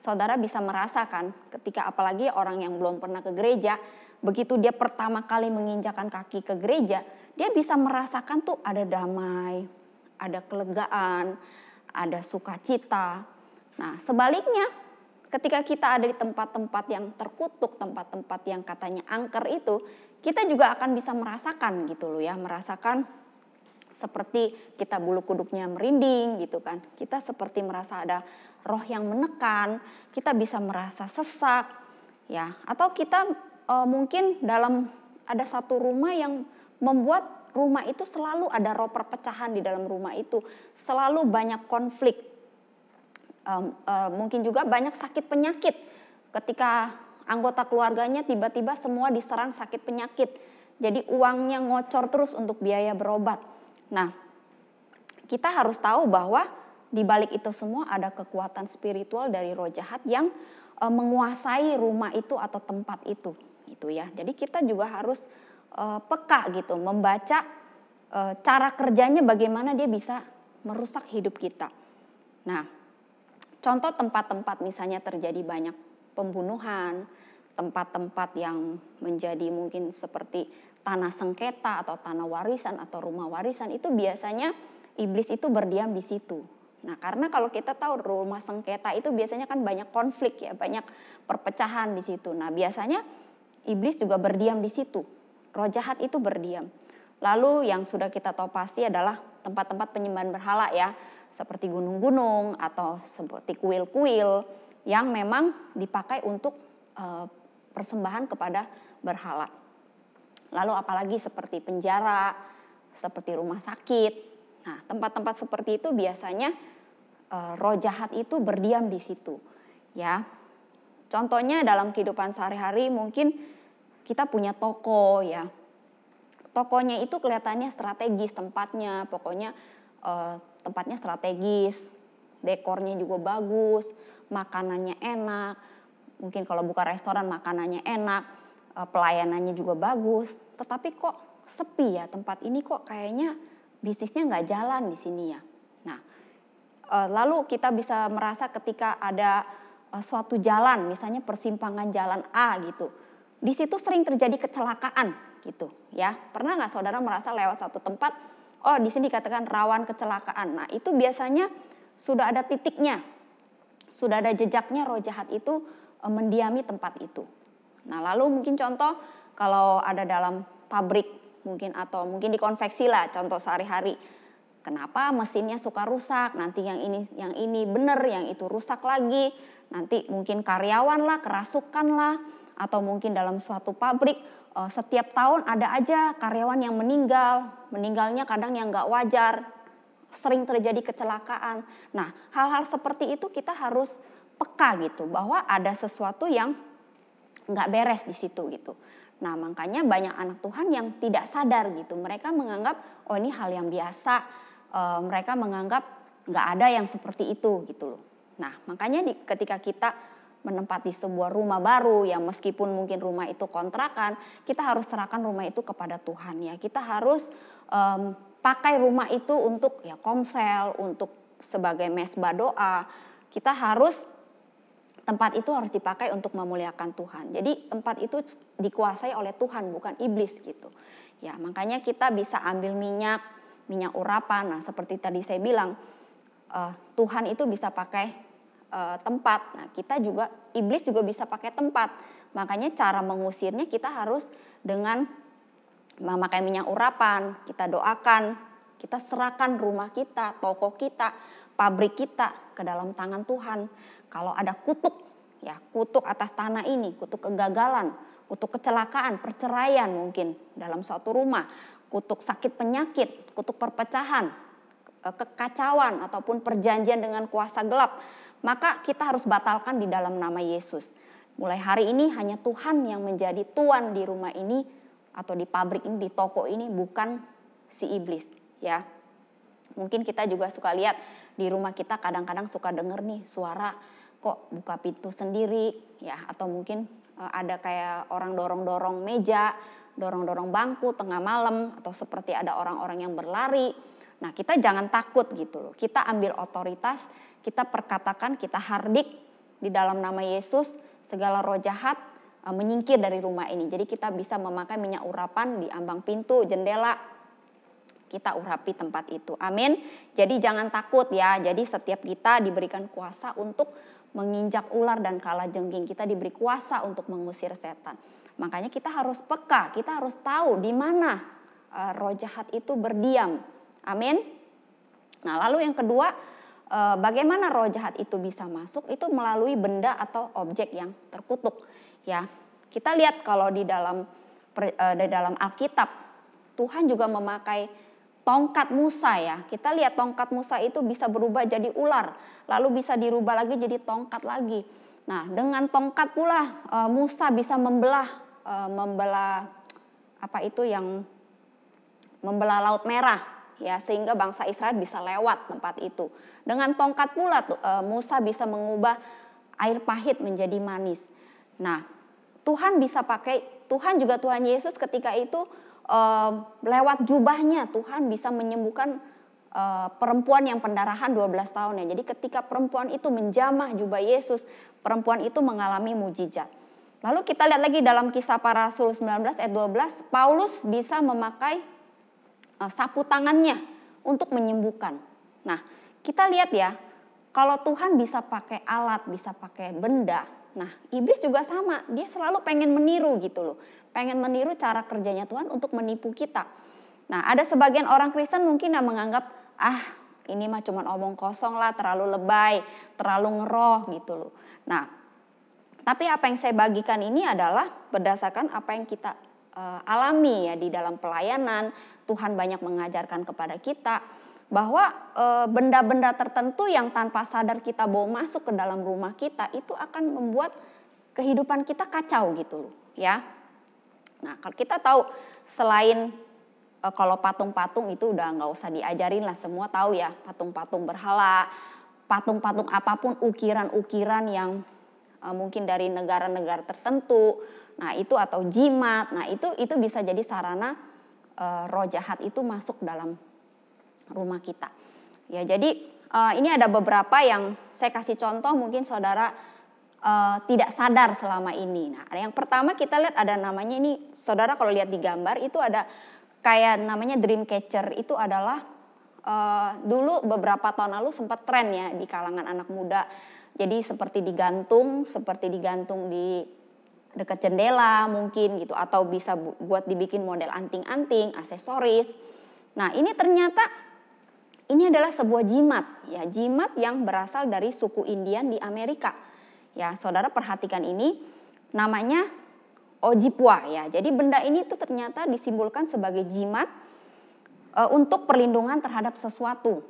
saudara bisa merasakan ketika apalagi orang yang belum pernah ke gereja, begitu dia pertama kali menginjakan kaki ke gereja, dia bisa merasakan tuh ada damai, ada kelegaan, ada sukacita. Nah, sebaliknya ketika kita ada di tempat-tempat yang terkutuk, tempat-tempat yang katanya angker itu, kita juga akan bisa merasakan gitu loh ya, merasakan seperti kita bulu kuduknya merinding gitu kan. Kita seperti merasa ada roh yang menekan, kita bisa merasa sesak ya. Atau kita mungkin ada satu rumah yang membuat rumah itu selalu ada roh perpecahan di dalam rumah itu. Selalu banyak konflik. Mungkin juga banyak sakit penyakit. Ketika anggota keluarganya tiba-tiba semua diserang sakit penyakit. Jadi uangnya ngocor terus untuk biaya berobat. Nah, kita harus tahu bahwa di balik itu semua ada kekuatan spiritual dari roh jahat yang menguasai rumah itu atau tempat itu, gitu ya. Jadi kita juga harus peka gitu, membaca cara kerjanya bagaimana dia bisa merusak hidup kita. Nah, contoh tempat-tempat misalnya terjadi banyak pembunuhan, tempat-tempat yang menjadi mungkin seperti tanah sengketa atau tanah warisan atau rumah warisan, itu biasanya iblis itu berdiam di situ. Nah, karena kalau kita tahu rumah sengketa itu biasanya kan banyak konflik ya, banyak perpecahan di situ. Nah, biasanya iblis juga berdiam di situ. Roh jahat itu berdiam. Lalu yang sudah kita tahu pasti adalah tempat-tempat penyembahan berhala ya, seperti gunung-gunung atau seperti kuil-kuil yang memang dipakai untuk persembahan kepada berhala. Lalu apalagi seperti penjara, seperti rumah sakit. Nah, tempat-tempat seperti itu biasanya roh jahat itu berdiam di situ. Ya, contohnya dalam kehidupan sehari-hari mungkin kita punya toko ya. Tokonya itu kelihatannya strategis tempatnya, pokoknya tempatnya strategis, dekornya juga bagus, makanannya enak. Mungkin kalau buka restoran makanannya enak. Pelayanannya juga bagus, tetapi kok sepi ya tempat ini, kok kayaknya bisnisnya nggak jalan di sini ya. Nah, lalu kita bisa merasa ketika ada suatu jalan, misalnya persimpangan jalan A gitu, di situ sering terjadi kecelakaan gitu ya. Pernah nggak saudara merasa lewat suatu tempat, oh di sini dikatakan rawan kecelakaan. Nah, itu biasanya sudah ada titiknya, sudah ada jejaknya roh jahat itu mendiami tempat itu. Nah, lalu mungkin contoh kalau ada dalam pabrik mungkin atau mungkin di konveksi lah, contoh sehari-hari. Kenapa mesinnya suka rusak? Nanti yang ini benar, yang itu rusak lagi. Nanti mungkin karyawan lah, kerasukan lah, atau mungkin dalam suatu pabrik setiap tahun ada aja karyawan yang meninggalnya kadang yang nggak wajar, sering terjadi kecelakaan. Nah, hal-hal seperti itu kita harus peka gitu, bahwa ada sesuatu yang nggak beres di situ gitu. Nah, makanya banyak anak Tuhan yang tidak sadar gitu. Mereka menganggap oh ini hal yang biasa. Mereka menganggap nggak ada yang seperti itu gitu loh. Nah, makanya ketika kita menempati sebuah rumah baru yang meskipun mungkin rumah itu kontrakan, kita harus serahkan rumah itu kepada Tuhan ya. Kita harus pakai rumah itu untuk ya komsel, untuk sebagai mesbah doa. Kita harus tempat itu harus dipakai untuk memuliakan Tuhan. Jadi tempat itu dikuasai oleh Tuhan, bukan iblis gitu. Ya, makanya kita bisa ambil minyak urapan. Nah, seperti tadi saya bilang, Tuhan itu bisa pakai tempat. Nah, iblis juga bisa pakai tempat. Makanya cara mengusirnya kita harus dengan memakai minyak urapan, kita doakan, kita serahkan rumah kita, toko kita, pabrik kita ke dalam tangan Tuhan. Kalau ada kutuk, ya kutuk atas tanah ini, kutuk kegagalan, kutuk kecelakaan, perceraian mungkin dalam suatu rumah, kutuk sakit penyakit, kutuk perpecahan, kekacauan ataupun perjanjian dengan kuasa gelap, maka kita harus batalkan di dalam nama Yesus. Mulai hari ini hanya Tuhan yang menjadi tuan di rumah ini atau di pabrik ini, di toko ini, bukan si iblis, ya. Mungkin kita juga suka lihat di rumah kita kadang-kadang suka denger nih suara kok buka pintu sendiri, ya, atau mungkin ada kayak orang dorong-dorong meja, dorong-dorong bangku tengah malam, atau seperti ada orang-orang yang berlari. Nah, kita jangan takut gitu loh. Kita ambil otoritas, kita perkatakan, kita hardik di dalam nama Yesus, segala roh jahat menyingkir dari rumah ini. Jadi kita bisa memakai minyak urapan di ambang pintu, jendela, kita urapi tempat itu. Amin. Jadi jangan takut ya. Jadi setiap kita diberikan kuasa untuk menginjak ular dan kalajengking. Kita diberi kuasa untuk mengusir setan. Makanya kita harus peka, kita harus tahu di mana roh jahat itu berdiam. Amin. Nah, lalu yang kedua, bagaimana roh jahat itu bisa masuk? Itu melalui benda atau objek yang terkutuk. Ya, kita lihat kalau di dalam Alkitab, Tuhan juga memakai tongkat Musa ya. Kita lihat tongkat Musa itu bisa berubah jadi ular, lalu bisa dirubah lagi jadi tongkat lagi. Nah, dengan tongkat pula Musa bisa membelah membelah Laut Merah, ya, sehingga bangsa Israel bisa lewat tempat itu. Dengan tongkat pula Musa bisa mengubah air pahit menjadi manis. Nah, Tuhan Yesus ketika itu lewat jubahnya Tuhan bisa menyembuhkan perempuan yang pendarahan 12 tahun ya. Jadi ketika perempuan itu menjamah jubah Yesus, perempuan itu mengalami mujizat. Lalu kita lihat lagi dalam Kisah Para Rasul 19 ayat 12, Paulus bisa memakai sapu tangannya untuk menyembuhkan. Nah, kita lihat ya, kalau Tuhan bisa pakai alat, bisa pakai benda, nah iblis juga sama, dia selalu pengen meniru gitu loh. Pengen meniru cara kerjanya Tuhan untuk menipu kita. Nah, ada sebagian orang Kristen mungkin yang menganggap, ini mah cuma omong kosong lah, terlalu lebay, terlalu ngeroh gitu loh. Nah, tapi apa yang saya bagikan ini adalah berdasarkan apa yang kita alami ya di dalam pelayanan. Tuhan banyak mengajarkan kepada kita bahwa benda-benda tertentu yang tanpa sadar kita bawa masuk ke dalam rumah kita itu akan membuat kehidupan kita kacau gitu loh ya. Nah, kalau kita tahu selain kalau patung-patung itu udah nggak usah diajarin lah, semua tahu ya, patung-patung berhala, patung-patung apapun, ukiran-ukiran yang mungkin dari negara-negara tertentu, nah itu atau jimat, nah itu bisa jadi sarana roh jahat itu masuk dalam rumah kita. Ya, jadi ini ada beberapa yang saya kasih contoh, mungkin saudara tidak sadar selama ini. Nah, yang pertama kita lihat ada namanya ini, saudara kalau lihat di gambar itu ada kayak namanya dream catcher. Itu adalah dulu beberapa tahun lalu sempat tren ya di kalangan anak muda. Jadi seperti digantung di dekat jendela mungkin gitu, atau bisa buat dibikin model anting-anting, aksesoris. Nah, ini ternyata ini adalah sebuah jimat ya, jimat yang berasal dari suku Indian di Amerika. Ya, saudara perhatikan ini, namanya Ojibwa ya. Jadi benda ini tuh ternyata disimbolkan sebagai jimat untuk perlindungan terhadap sesuatu.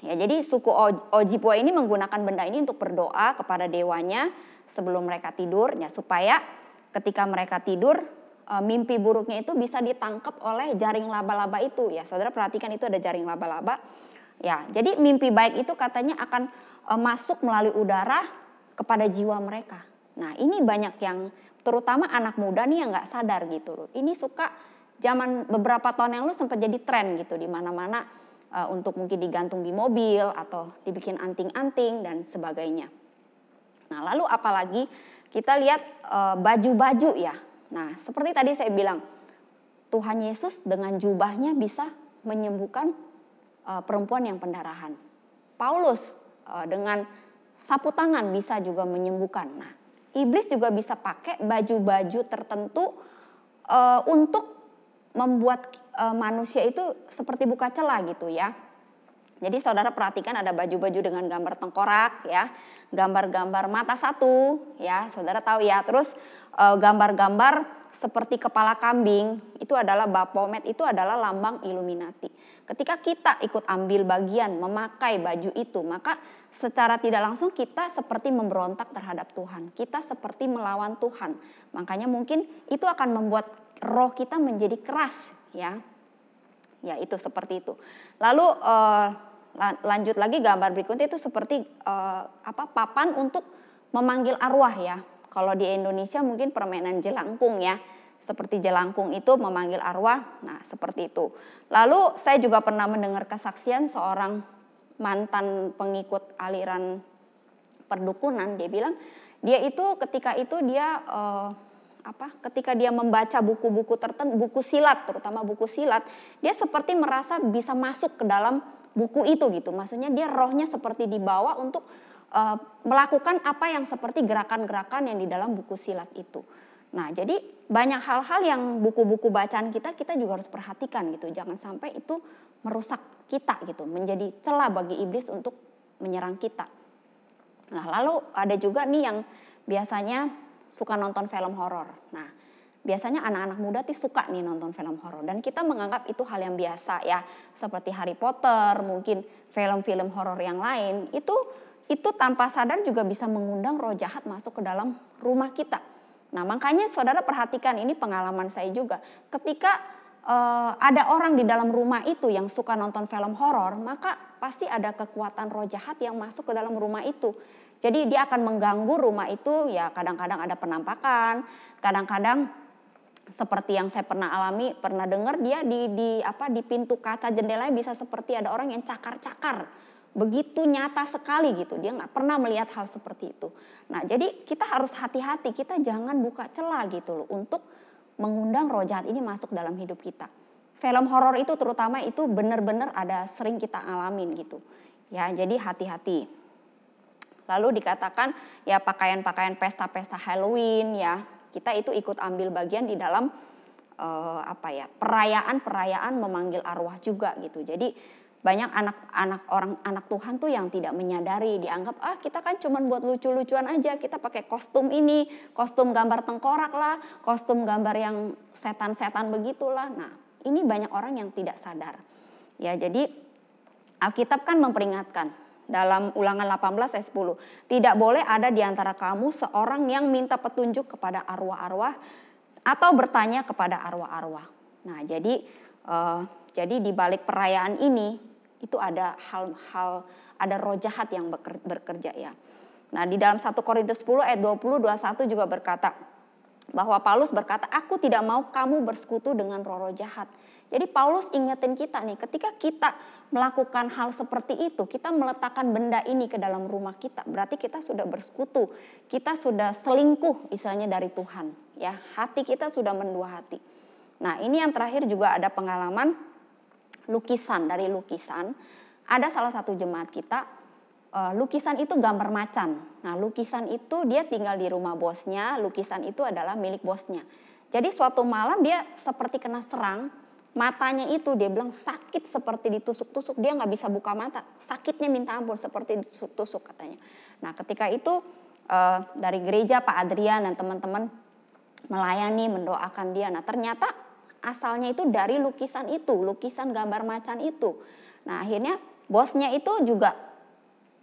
Ya, jadi suku Ojibwa ini menggunakan benda ini untuk berdoa kepada dewanya sebelum mereka tidur ya, supaya ketika mereka tidur mimpi buruknya itu bisa ditangkap oleh jaring laba-laba itu ya. Saudara perhatikan itu ada jaring laba-laba. Ya, jadi mimpi baik itu katanya akan masuk melalui udara kepada jiwa mereka. Nah, ini banyak yang terutama anak muda nih yang nggak sadar gitu loh. Ini suka zaman beberapa tahun yang lalu sempat jadi tren gitu di mana-mana untuk mungkin digantung di mobil atau dibikin anting-anting dan sebagainya. Nah, lalu apalagi kita lihat baju-baju ya. Nah, seperti tadi saya bilang, Tuhan Yesus dengan jubahnya bisa menyembuhkan perempuan yang pendarahan. Paulus dengan sapu tangan bisa juga menyembuhkan. Nah, iblis juga bisa pakai baju-baju tertentu untuk membuat manusia itu seperti buka celah gitu ya. Jadi saudara perhatikan ada baju-baju dengan gambar tengkorak ya, gambar-gambar mata satu ya, saudara tahu ya. Terus gambar-gambar seperti kepala kambing itu adalah Baphomet, itu adalah lambang Illuminati. Ketika kita ikut ambil bagian memakai baju itu, maka secara tidak langsung kita seperti memberontak terhadap Tuhan. Kita seperti melawan Tuhan. Makanya mungkin itu akan membuat roh kita menjadi keras ya. Ya itu seperti itu. Lalu lanjut lagi gambar berikutnya itu seperti papan untuk memanggil arwah ya. Kalau di Indonesia mungkin permainan jelangkung ya. Seperti jelangkung itu memanggil arwah. Nah, seperti itu. Lalu saya juga pernah mendengar kesaksian seorang mantan pengikut aliran perdukunan. Dia bilang dia itu ketika itu dia ketika dia membaca buku-buku tertentu, buku silat, terutama buku silat, dia seperti merasa bisa masuk ke dalam buku itu gitu. Maksudnya dia rohnya seperti dibawa untuk melakukan apa yang seperti gerakan-gerakan yang di dalam buku silat itu. Nah, jadi banyak hal-hal yang buku-buku bacaan kita juga harus perhatikan gitu. Jangan sampai itu merusak kita gitu, menjadi celah bagi iblis untuk menyerang kita. Nah, lalu ada juga nih yang biasanya suka nonton film horor. Nah, biasanya anak-anak muda tuh suka nih nonton film horor dan kita menganggap itu hal yang biasa ya, seperti Harry Potter, mungkin film-film horor yang lain. Itu tanpa sadar juga bisa mengundang roh jahat masuk ke dalam rumah kita. Nah, makanya saudara perhatikan, ini pengalaman saya juga. Ketika ada orang di dalam rumah itu yang suka nonton film horor, maka pasti ada kekuatan roh jahat yang masuk ke dalam rumah itu. Jadi dia akan mengganggu rumah itu ya, kadang-kadang ada penampakan, kadang-kadang seperti yang saya pernah alami, pernah dengar dia di pintu kaca jendelanya bisa seperti ada orang yang cakar-cakar. Begitu nyata sekali gitu, dia nggak pernah melihat hal seperti itu. Nah, jadi kita harus hati-hati, kita jangan buka celah gitu loh untuk mengundang roh jahat ini masuk dalam hidup kita. Film horor itu terutama itu benar-benar ada sering kita alamin gitu. Ya, jadi hati-hati. Lalu dikatakan ya pakaian-pakaian pesta-pesta Halloween ya, kita itu ikut ambil bagian di dalam perayaan-perayaan memanggil arwah juga gitu. Jadi banyak anak Tuhan tuh yang tidak menyadari, dianggap kita kan cuma buat lucu-lucuan aja, kita pakai kostum ini, kostum gambar tengkorak lah, kostum gambar yang setan-setan begitulah. Nah, ini banyak orang yang tidak sadar. Ya, jadi Alkitab kan memperingatkan dalam Ulangan 18 ayat 10, tidak boleh ada di antara kamu seorang yang minta petunjuk kepada arwah-arwah atau bertanya kepada arwah-arwah. Nah, jadi di balik perayaan ini itu ada hal-hal, ada roh jahat yang bekerja ya. Nah, di dalam 1 Korintus 10 ayat 20-21 juga berkata bahwa Paulus berkata, aku tidak mau kamu bersekutu dengan roh-roh jahat. Jadi Paulus ingetin kita nih, ketika kita melakukan hal seperti itu, kita meletakkan benda ini ke dalam rumah kita, berarti kita sudah bersekutu, kita sudah selingkuh istilahnya dari Tuhan ya. Hati kita sudah mendua hati. Nah, ini yang terakhir juga ada pengalaman lukisan. Dari lukisan, ada salah satu jemaat kita, lukisan itu gambar macan. Nah, lukisan itu dia tinggal di rumah bosnya, lukisan itu adalah milik bosnya. Jadi suatu malam dia seperti kena serang, matanya itu dia bilang sakit seperti ditusuk-tusuk, dia nggak bisa buka mata, sakitnya minta ampun seperti ditusuk-tusuk katanya. Nah, ketika itu dari gereja Pak Adrian dan teman-teman melayani, mendoakan dia. Nah, ternyata asalnya itu dari lukisan itu, lukisan gambar macan itu. Nah, akhirnya bosnya itu juga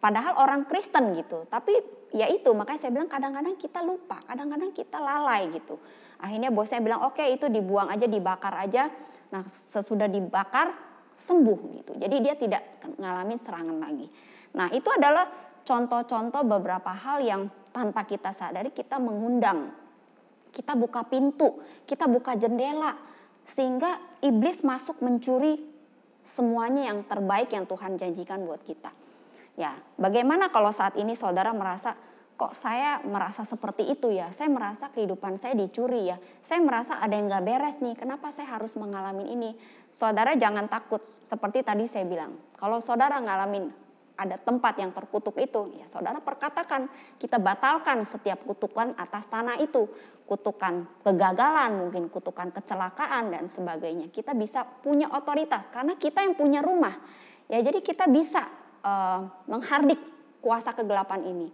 padahal orang Kristen gitu. Tapi ya itu, makanya saya bilang kadang-kadang kita lupa, kadang-kadang kita lalai gitu. Akhirnya bosnya bilang oke, itu dibuang aja, dibakar aja. Nah, sesudah dibakar sembuh gitu. Jadi dia tidak ngalamin serangan lagi. Nah, itu adalah contoh-contoh beberapa hal yang tanpa kita sadari kita mengundang. Kita buka pintu, kita buka jendela, sehingga iblis masuk mencuri semuanya yang terbaik yang Tuhan janjikan buat kita. Ya, bagaimana kalau saat ini saudara merasa, kok saya merasa seperti itu ya, saya merasa kehidupan saya dicuri ya, saya merasa ada yang gak beres nih, kenapa saya harus mengalami ini? Saudara jangan takut, seperti tadi saya bilang, kalau saudara ngalamin ada tempat yang terkutuk itu, ya saudara perkatakan, kita batalkan setiap kutukan atas tanah itu. Kutukan kegagalan, mungkin kutukan kecelakaan dan sebagainya. Kita bisa punya otoritas karena kita yang punya rumah. Ya, jadi kita bisa menghardik kuasa kegelapan ini.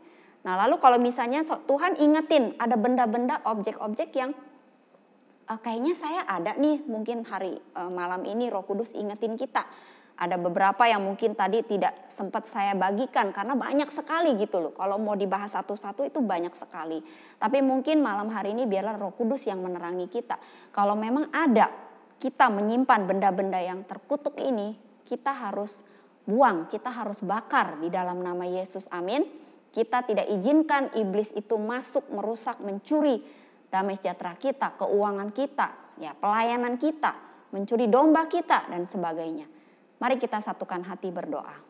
Nah, lalu kalau misalnya Tuhan ingetin ada benda-benda, objek-objek yang kayaknya saya ada nih, mungkin hari malam ini Roh Kudus ingetin kita. Ada beberapa yang mungkin tadi tidak sempat saya bagikan karena banyak sekali gitu loh. Kalau mau dibahas satu-satu itu banyak sekali. Tapi mungkin malam hari ini biarlah Roh Kudus yang menerangi kita. Kalau memang ada kita menyimpan benda-benda yang terkutuk ini, kita harus buang, kita harus bakar di dalam nama Yesus. Amin. Kita tidak izinkan iblis itu masuk, merusak, mencuri damai sejahtera kita, keuangan kita, ya pelayanan kita, mencuri domba kita dan sebagainya. Mari kita satukan hati berdoa.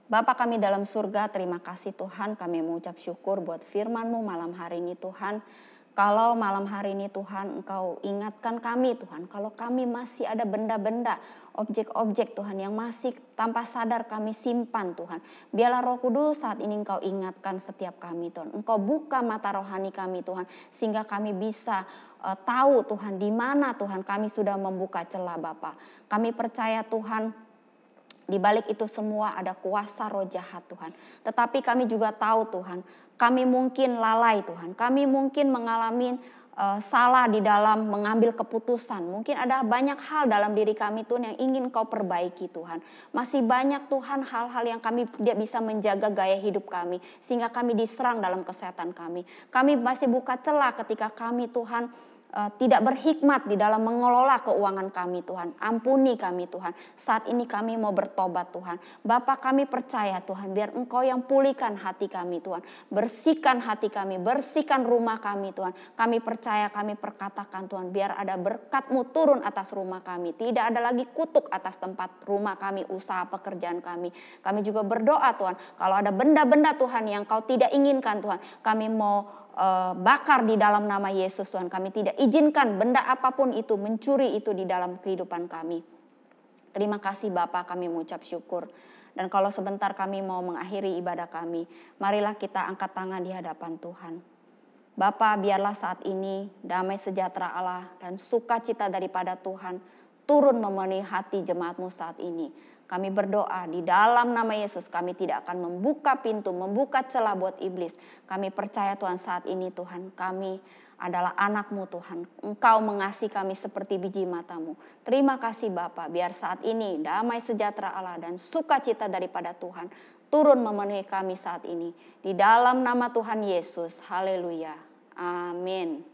Bapa kami dalam surga, terima kasih Tuhan, kami mengucap syukur buat firman-Mu malam hari ini Tuhan. Kalau malam hari ini Tuhan Engkau ingatkan kami Tuhan, kalau kami masih ada benda-benda, objek-objek Tuhan yang masih tanpa sadar kami simpan Tuhan. Biarlah Roh Kudus saat ini Engkau ingatkan setiap kami Tuhan. Engkau buka mata rohani kami Tuhan, sehingga kami bisa tahu Tuhan di mana Tuhan kami sudah membuka celah Bapa. Kami percaya Tuhan, di balik itu semua ada kuasa roh jahat Tuhan. Tetapi kami juga tahu Tuhan, kami mungkin lalai Tuhan. Kami mungkin mengalami salah di dalam mengambil keputusan. Mungkin ada banyak hal dalam diri kami Tuhan yang ingin Kau perbaiki Tuhan. Masih banyak Tuhan hal-hal yang kami tidak bisa menjaga gaya hidup kami. Sehingga kami diserang dalam kesehatan kami. Kami masih buka celah ketika kami Tuhan tidak berhikmat di dalam mengelola keuangan kami Tuhan. Ampuni kami Tuhan. Saat ini kami mau bertobat Tuhan. Bapa kami percaya Tuhan, biar Engkau yang pulihkan hati kami Tuhan. Bersihkan hati kami, bersihkan rumah kami Tuhan. Kami percaya, kami perkatakan Tuhan, biar ada berkat-Mu turun atas rumah kami. Tidak ada lagi kutuk atas tempat rumah kami, usaha pekerjaan kami. Kami juga berdoa Tuhan, kalau ada benda-benda Tuhan yang Kau tidak inginkan Tuhan, kami mau bakar di dalam nama Yesus Tuhan. Kami tidak izinkan benda apapun itu mencuri itu di dalam kehidupan kami. Terima kasih Bapa, kami mengucap syukur. Dan kalau sebentar kami mau mengakhiri ibadah kami, marilah kita angkat tangan di hadapan Tuhan. Bapa, biarlah saat ini damai sejahtera Allah dan sukacita daripada Tuhan turun memenuhi hati jemaat-Mu saat ini. Kami berdoa di dalam nama Yesus, kami tidak akan membuka pintu, membuka celah buat iblis. Kami percaya Tuhan saat ini Tuhan, kami adalah anak-Mu Tuhan. Engkau mengasihi kami seperti biji mata-Mu. Terima kasih Bapa, biar saat ini damai sejahtera Allah dan sukacita daripada Tuhan turun memenuhi kami saat ini. Di dalam nama Tuhan Yesus, haleluya, amin.